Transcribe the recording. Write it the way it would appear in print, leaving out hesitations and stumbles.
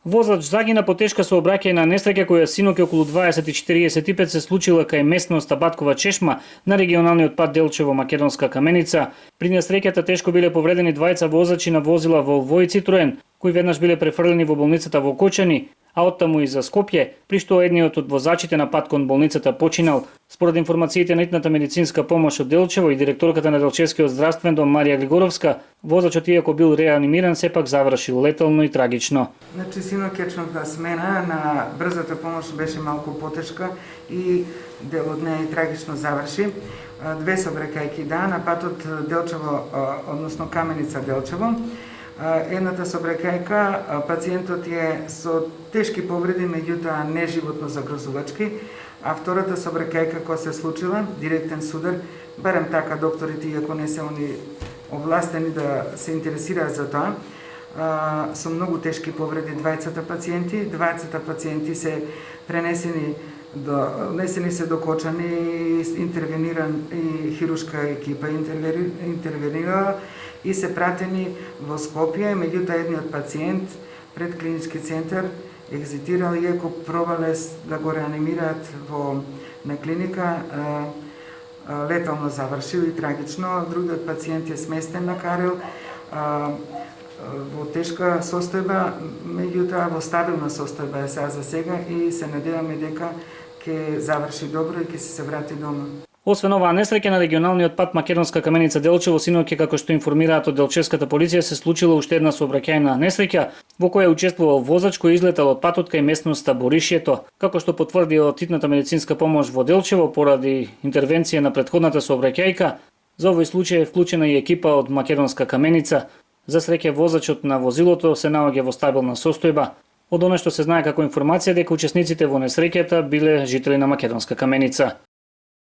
Возач загина по тешка сообраќајна несреќа која синоќ околу 20:45 се случила кај местноста Баткова чешма на регионалниот пат Делчево Македонска Каменица. При несреќата тешко биле повредени двајца возачи на возила Volvo и Citroen, кои веднаш биле префрлени во болницата во Кочани, а оттаму и за Скопје, при што едниот од возачите на пат кон болницата починал. Според информациите на итната медицинска помош од Делчево и директорката на Делчевскиот здравствен дом Марија Глигоровска, возачот иако бил реанимиран сепак завршил летално и трагично. Значи синокечната смена на брзата помош беше малку потешка и дел од неја и трагично заврши. Две собрекајки на патот Делчево, односно Каменица Делчево. Едната собрекајка пациентот е со тешки повреди, меѓутоа неживотно загрозувачки, а втората собрекајка која се случила, директен судар, барем така докторите, иако не се они овластени да се интересираат за тоа, со многу тешки повреди двајцата пациенти се внесени се до Кочани, интервениран и хирушка екипа интервенирала и се пратени во Скопје, меѓутоа едниот пациент пред клинички центар екзитирал, иако пробале да го реанимираат на клиника, летално завршил и трагично. Другиот пациент е сместен на Карел во тешка состојба, меѓутоа во стабилна состојба е за сега и се надеваме дека ќе заврши добро и ќе се врати дома. Освен оваа несреќа на регионалниот пат Македонска Каменица Делчево синоќ, како што информираат од Делчевската полиција, се случила уште една сообраќајна несреќа во која учествувал возач кој излетал од патот кај местноста Боришјето. Како што потврди од итната медицинска помош во Делчево поради интервенција на претходната сообраќајка, за овој случај е вклучена и екипа од Македонска Каменица. За среќа возачот на возилото се наоѓа во стабилна состојба. Од она што се знае како информација дека учесниците во несреќата биле жители на Македонска Каменица.